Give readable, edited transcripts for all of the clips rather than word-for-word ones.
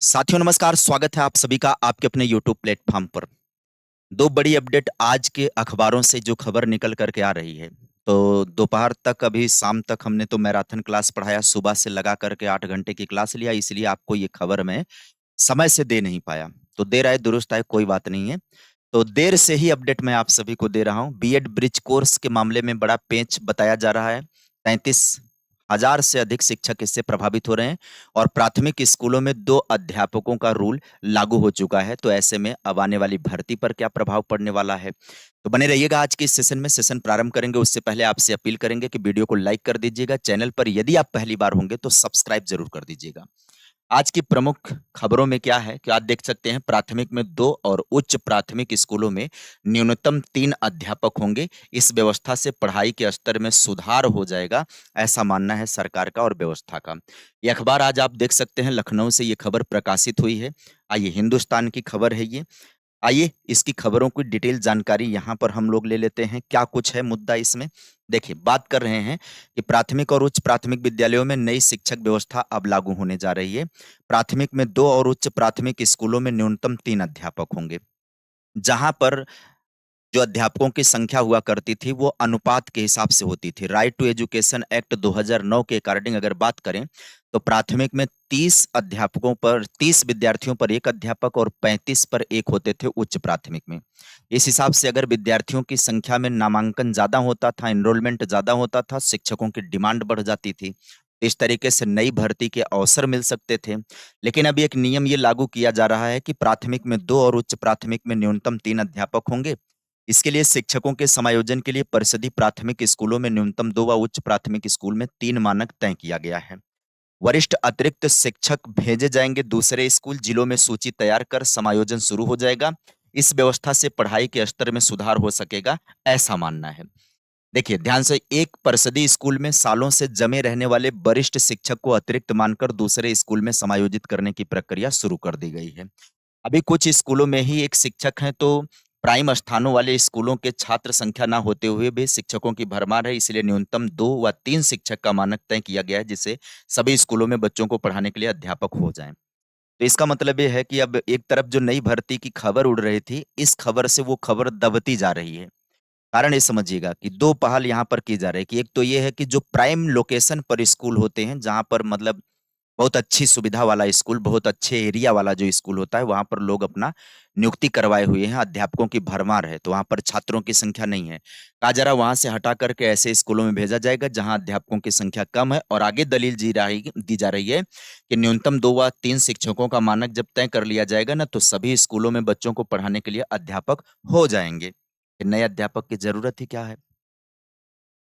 साथियों नमस्कार, स्वागत है आप सभी का आपके अपने यूट्यूब प्लेटफॉर्म पर। दो बड़ी अपडेट आज के अखबारों से जो खबर निकल कर के आ रही है। तो दोपहर तक अभी शाम तक हमने तो मैराथन क्लास पढ़ाया, सुबह से लगा करके 8 घंटे की क्लास लिया, इसलिए आपको ये खबर मैं समय से दे नहीं पाया। तो देर आए दुरुस्त आए, कोई बात नहीं है। तो देर से ही अपडेट मैं आप सभी को दे रहा हूँ। बीएड ब्रिज कोर्स के मामले में बड़ा पेंच बताया जा रहा है। 33,000 से अधिक शिक्षक इससे प्रभावित हो रहे हैं और प्राथमिक स्कूलों में 2 अध्यापकों का रूल लागू हो चुका है। तो ऐसे में अब आने वाली भर्ती पर क्या प्रभाव पड़ने वाला है? तो बने रहिएगा आज के इस सेशन में। सेशन प्रारंभ करेंगे उससे पहले आपसे अपील करेंगे कि वीडियो को लाइक कर दीजिएगा। चैनल पर यदि आप पहली बार होंगे तो सब्सक्राइब जरूर कर दीजिएगा। आज की प्रमुख खबरों में क्या है कि आज देख सकते हैं प्राथमिक में 2 और उच्च प्राथमिक स्कूलों में न्यूनतम 3 अध्यापक होंगे। इस व्यवस्था से पढ़ाई के स्तर में सुधार हो जाएगा, ऐसा मानना है सरकार का और व्यवस्था का। ये अखबार आज आप देख सकते हैं, लखनऊ से ये खबर प्रकाशित हुई है। आइए, हिंदुस्तान की खबर है ये। आइए इसकी खबरों की डिटेल जानकारी यहाँ पर हम लोग ले लेते हैं। क्या कुछ है मुद्दा इसमें? देखिए, बात कर रहे हैं कि प्राथमिक और उच्च प्राथमिक विद्यालयों में नई शिक्षक व्यवस्था अब लागू होने जा रही है। प्राथमिक में 2 और उच्च प्राथमिक स्कूलों में न्यूनतम 3 अध्यापक होंगे। जहाँ पर जो अध्यापकों की संख्या हुआ करती थी वो अनुपात के हिसाब से होती थी। राइट टू एजुकेशन एक्ट 2009 के अकॉर्डिंग अगर बात करें तो प्राथमिक में 30 विद्यार्थियों पर 1 अध्यापक और 35 पर 1 होते थे उच्च प्राथमिक में। इस हिसाब से अगर विद्यार्थियों की संख्या में नामांकन ज्यादा होता था, एनरोलमेंट ज्यादा होता था, शिक्षकों की डिमांड बढ़ जाती थी। इस तरीके से नई भर्ती के अवसर मिल सकते थे। लेकिन अभी एक नियम ये लागू किया जा रहा है कि प्राथमिक में 2 और उच्च प्राथमिक में न्यूनतम 3 अध्यापक होंगे। इसके लिए शिक्षकों के समायोजन के लिए परिषदीय प्राथमिक स्कूलों में न्यूनतम 2 व उच्च प्राथमिक स्कूल में 3 मानक तय किया गया है। वरिष्ठ अतिरिक्त शिक्षक भेजे जाएंगे दूसरे स्कूल, जिलों में सूची तैयार कर समायोजन शुरू हो जाएगा। इस व्यवस्था से पढ़ाई के स्तर में सुधार हो सकेगा, ऐसा मानना है। देखिए ध्यान से, एक परिषदीय स्कूल में सालों से जमे रहने वाले वरिष्ठ शिक्षक को अतिरिक्त मानकर दूसरे स्कूल में समायोजित करने की प्रक्रिया शुरू कर दी गई है। अभी कुछ स्कूलों में ही एक शिक्षक हैं, तो प्राइम स्थानों वाले स्कूलों के छात्र संख्या ना होते हुए भी शिक्षकों की भरमार है, इसलिए न्यूनतम 2 व 3 शिक्षक का मानक तय किया गया है, जिससे सभी स्कूलों में बच्चों को पढ़ाने के लिए अध्यापक हो जाएं। तो इसका मतलब ये है कि अब एक तरफ जो नई भर्ती की खबर उड़ रही थी, इस खबर से वो खबर दबती जा रही है। कारण ये समझिएगा कि 2 पहल यहाँ पर की जा रही है कि एक तो ये है कि जो प्राइम लोकेशन पर स्कूल होते हैं, जहाँ पर मतलब बहुत अच्छी सुविधा वाला स्कूल, बहुत अच्छे एरिया वाला जो स्कूल होता है, वहाँ पर लोग अपना नियुक्ति करवाए हुए हैं, अध्यापकों की भरमार है, तो वहाँ पर छात्रों की संख्या नहीं है। कहा जा रहा है वहाँ से हटा करके ऐसे स्कूलों में भेजा जाएगा जहाँ अध्यापकों की संख्या कम है, और आगे दलील दी जा रही है कि न्यूनतम 2 व 3 शिक्षकों का मानक जब तय कर लिया जाएगा ना, तो सभी स्कूलों में बच्चों को पढ़ाने के लिए अध्यापक हो जाएंगे। फिर नए अध्यापक की जरूरत ही क्या है?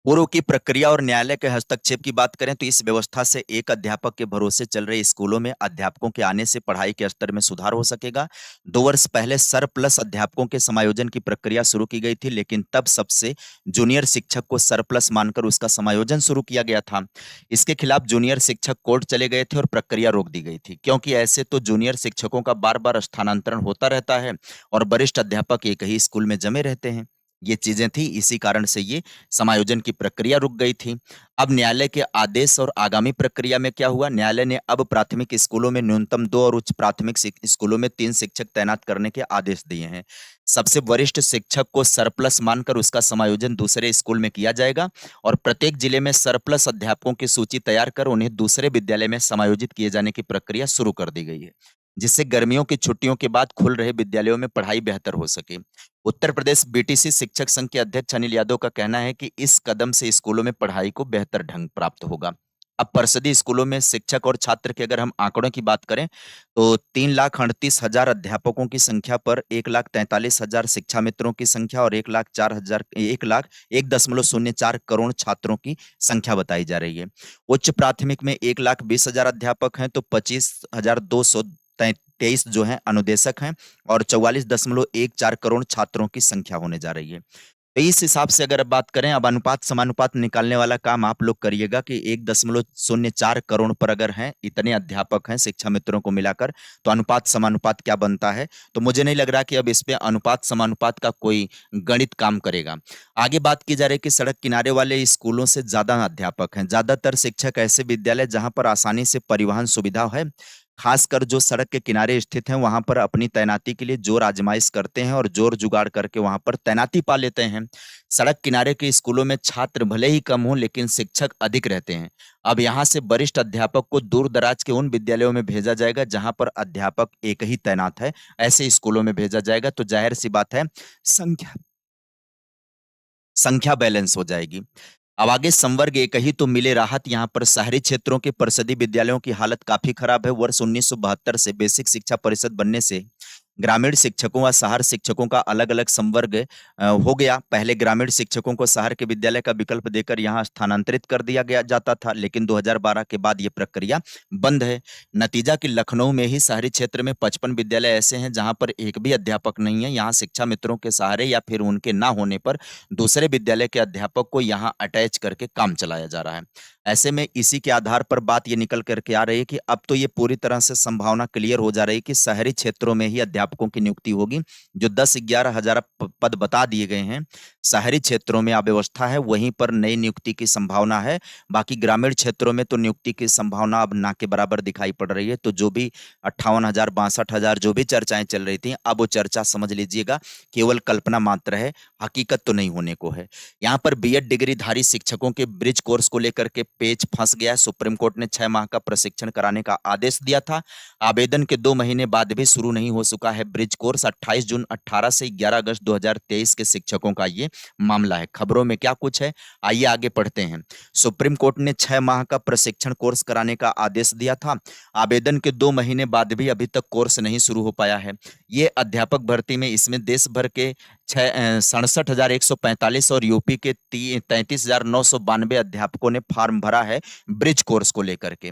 पूर्व की प्रक्रिया और न्यायालय के हस्तक्षेप की बात करें तो इस व्यवस्था से एक अध्यापक के भरोसे चल रहे स्कूलों में अध्यापकों के आने से पढ़ाई के स्तर में सुधार हो सकेगा। 2 वर्ष पहले सरप्लस अध्यापकों के समायोजन की प्रक्रिया शुरू की गई थी, लेकिन तब सबसे जूनियर शिक्षक को सरप्लस मानकर उसका समायोजन शुरू किया गया था। इसके खिलाफ जूनियर शिक्षक कोर्ट चले गए थे और प्रक्रिया रोक दी गई थी, क्योंकि ऐसे तो जूनियर शिक्षकों का बार बार स्थानांतरण होता रहता है और वरिष्ठ अध्यापक एक ही स्कूल में जमे रहते हैं। ये चीजें थी, इसी कारण से ये समायोजन की प्रक्रिया रुक गई थी। अब न्यायालय के आदेश और आगामी प्रक्रिया में क्या हुआ? न्यायालय ने अब प्राथमिक स्कूलों में न्यूनतम 2 और उच्च प्राथमिक स्कूलों में 3 शिक्षक तैनात करने के आदेश दिए हैं। सबसे वरिष्ठ शिक्षक को सरप्लस मानकर उसका समायोजन दूसरे स्कूल में किया जाएगा और प्रत्येक जिले में सरप्लस अध्यापकों की सूची तैयार कर उन्हें दूसरे विद्यालय में समायोजित किए जाने की प्रक्रिया शुरू कर दी गई है, जिससे गर्मियों की छुट्टियों के बाद खुल रहे विद्यालयों में पढ़ाई बेहतर हो सके। उत्तर प्रदेश बीटीसी शिक्षक संघ के अध्यक्ष अनिल यादव का कहना है कि इस कदम से स्कूलों में पढ़ाई को बेहतर ढंग प्राप्त होगा। अब परिषदीय स्कूलों में शिक्षक और छात्र के अगर हम आंकड़ों की बात करें तो 3,38,000 अध्यापकों की संख्या पर 1,43,000 शिक्षा मित्रों की संख्या और 1,04 करोड़ छात्रों की संख्या बताई जा रही है। उच्च प्राथमिक में 1,20,000 अध्यापक हैं, तो 25,223 जो हैं अनुदेशक हैं और 44.14 करोड़ छात्रों की संख्या होने जा रही है। तो इस हिसाब से अगर बात करें, अब अनुपात समानुपात निकालने वाला काम आप लोग करिएगा कि 1.04 करोड़ पर अगर हैं, इतने अध्यापक हैं शिक्षा मित्रों को मिलाकर, तो अनुपात समानुपात क्या बनता है? तो मुझे नहीं लग रहा कि अब इस पे अनुपात समानुपात का कोई गणित काम करेगा। आगे बात की जा रही है कि सड़क किनारे वाले स्कूलों से ज्यादा अध्यापक हैं। ज्यादातर शिक्षक ऐसे विद्यालय जहां पर आसानी से परिवहन सुविधा है, खासकर जो सड़क के किनारे स्थित हैं वहां पर अपनी तैनाती के लिए जोर आजमाइश करते हैं और जोर जुगाड़ करके वहां पर तैनाती पा लेते हैं। सड़क किनारे के स्कूलों में छात्र भले ही कम हों लेकिन शिक्षक अधिक रहते हैं। अब यहाँ से वरिष्ठ अध्यापक को दूर दराज के उन विद्यालयों में भेजा जाएगा जहां पर अध्यापक एक ही तैनात है, ऐसे स्कूलों में भेजा जाएगा। तो जाहिर सी बात है, संख्या संख्या बैलेंस हो जाएगी। अब आगे संवर्ग एक ही तो मिले राहत। यहाँ पर शहरी क्षेत्रों के परिषदीय विद्यालयों की हालत काफी खराब है। वर्ष 1972 से बेसिक शिक्षा परिषद बनने से ग्रामीण शिक्षकों व शहर शिक्षकों का अलग अलग संवर्ग हो गया। पहले ग्रामीण शिक्षकों को शहर के विद्यालय का विकल्प देकर यहाँ स्थानांतरित कर दिया गया जाता था, लेकिन 2012 के बाद ये प्रक्रिया बंद है। नतीजा कि लखनऊ में ही शहरी क्षेत्र में 55 विद्यालय ऐसे हैं जहां पर एक भी अध्यापक नहीं है। यहाँ शिक्षा मित्रों के सहारे या फिर उनके ना होने पर दूसरे विद्यालय के अध्यापक को यहाँ अटैच करके काम चलाया जा रहा है। ऐसे में इसी के आधार पर बात ये निकल करके आ रही है कि अब तो ये पूरी तरह से संभावना क्लियर हो जा रही है कि शहरी क्षेत्रों में ही अध्यापकों की नियुक्ति होगी। जो 10-11 हजार पद बता दिए गए हैं, शहरी क्षेत्रों में अव्यवस्था है, वहीं पर नई नियुक्ति की संभावना है। बाकी ग्रामीण क्षेत्रों में तो नियुक्ति की संभावना अब ना के बराबर दिखाई पड़ रही है। तो जो भी 58,000 62,000 जो भी चर्चाएं चल रही थी, अब वो चर्चा समझ लीजिएगा केवल कल्पना मात्र है, हकीकत तो नहीं होने को है। यहाँ पर बीएड डिग्रीधारी शिक्षकों के ब्रिज कोर्स को लेकर के पेच फंस गया है। सुप्रीम कोर्ट ने 6 माह का प्रशिक्षण कराने का आदेश दिया था। आवेदन के 2 महीने बाद भी शुरू नहीं हो चुका है ब्रिज कोर्स। 28 जून 18 से 11 अगस्त 2023 के शिक्षकों का ये मामला है। खबरों में क्या कुछ है, आइए आगे पढ़ते हैं। सुप्रीम कोर्ट ने 6 माह का प्रशिक्षण कोर्स कराने का आदेश दिया था। आवेदन के 2 महीने बाद भी अभी तक कोर्स नहीं शुरू हो पाया है। ये अध्यापक भर्ती में इसमें देश भर के 67,145 और यूपी के 33,992 अध्यापकों ने फॉर्म भरा है ब्रिज कोर्स को लेकर के।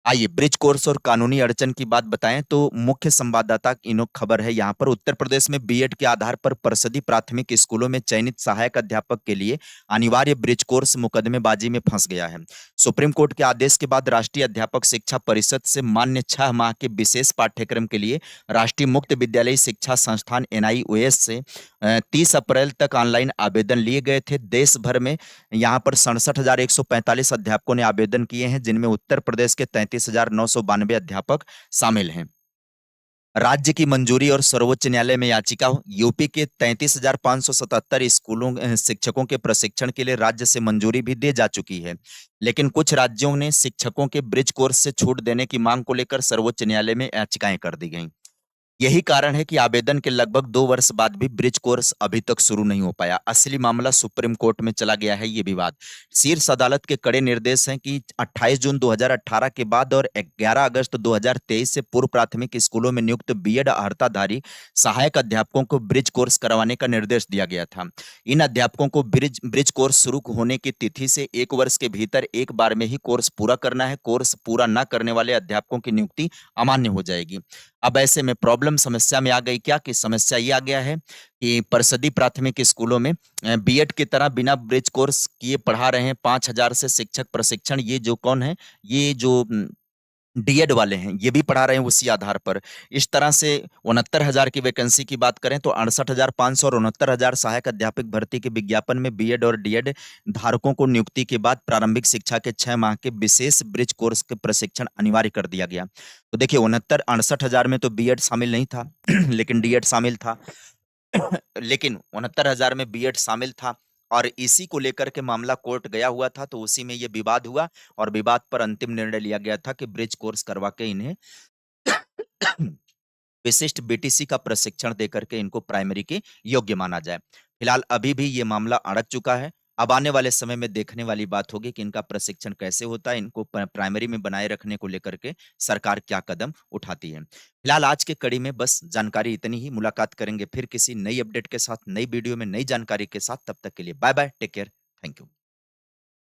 आइए ब्रिज कोर्स और कानूनी अड़चन की बात बताएं तो मुख्य संवाददाता इनो खबर है। यहाँ पर उत्तर प्रदेश में बीएड के आधार पर परिषदीय प्राथमिक स्कूलों में चयनित सहायक अध्यापक के लिए अनिवार्य ब्रिज कोर्स मुकदमेबाजी में फंस गया है। सुप्रीम कोर्ट के आदेश के बाद राष्ट्रीय अध्यापक शिक्षा परिषद से मान्य 6 माह के विशेष पाठ्यक्रम के लिए राष्ट्रीय मुक्त विद्यालय शिक्षा संस्थान एनआईओएस से 30 अप्रैल तक ऑनलाइन आवेदन लिए गए थे। देश भर में यहाँ पर 67,145 अध्यापकों ने आवेदन किए हैं, जिनमें उत्तर प्रदेश के 33,992 अध्यापक शामिल हैं। राज्य की मंजूरी और सर्वोच्च न्यायालय में याचिका। यूपी के 33,577 स्कूलों शिक्षकों के प्रशिक्षण के लिए राज्य से मंजूरी भी दे जा चुकी है, लेकिन कुछ राज्यों ने शिक्षकों के ब्रिज कोर्स से छूट देने की मांग को लेकर सर्वोच्च न्यायालय में याचिकाएं कर दी गईं। यही कारण है कि आवेदन के लगभग 2 वर्ष बाद भी ब्रिज कोर्स अभी तक शुरू नहीं हो पाया। असली मामला सुप्रीम कोर्ट में चला गया है ये विवाद। शीर्ष अदालत के कड़े निर्देश हैं कि 28 जून 2018 के बाद और 11 अगस्त 2023 से पूर्व प्राथमिक स्कूलों में नियुक्त बीएड अर्हताधारी सहायक अध्यापकों को ब्रिज कोर्स करवाने का निर्देश दिया गया था। इन अध्यापकों को ब्रिज कोर्स शुरू होने की तिथि से 1 वर्ष के भीतर एक बार में ही कोर्स पूरा करना है। कोर्स पूरा न करने वाले अध्यापकों की नियुक्ति अमान्य हो जाएगी। अब ऐसे में प्रॉब्लम समस्या में आ गई क्या, कि समस्या ये आ गया है कि परिषदीय प्राथमिक स्कूलों में बीएड की तरह बिना ब्रिज कोर्स किए पढ़ा रहे हैं 5,000 से शिक्षक प्रशिक्षण। ये जो कौन है, ये जो डीएड वाले हैं, ये भी पढ़ा रहे हैं उसी आधार पर। इस तरह से 69,000 की वैकेंसी की बात करें तो 68,500 और 69,000 सहायक अध्यापक भर्ती के विज्ञापन में बीएड और डीएड धारकों को नियुक्ति के बाद प्रारंभिक शिक्षा के 6 माह के विशेष ब्रिज कोर्स के प्रशिक्षण अनिवार्य कर दिया गया। तो देखिए 68,000 में तो बीएड शामिल नहीं था लेकिन डीएड शामिल था। लेकिन 69,000 में बीएड शामिल था और इसी को लेकर के मामला कोर्ट गया हुआ था। तो उसी में ये विवाद हुआ और विवाद पर अंतिम निर्णय लिया गया था कि ब्रिज कोर्स करवा के इन्हें विशिष्ट बीटीसी का प्रशिक्षण देकर के इनको प्राइमरी के योग्य माना जाए। फिलहाल अभी भी ये मामला अड़क चुका है। अब आने वाले समय में देखने वाली बात होगी कि इनका प्रशिक्षण कैसे होता है, इनको प्राइमरी में बनाए रखने को लेकर के सरकार क्या कदम उठाती है। फिलहाल आज के कड़ी में बस जानकारी इतनी ही। मुलाकात करेंगे फिर किसी नई अपडेट के साथ, नई वीडियो में नई जानकारी के साथ। तब तक के लिए bye bye, take care, thank you.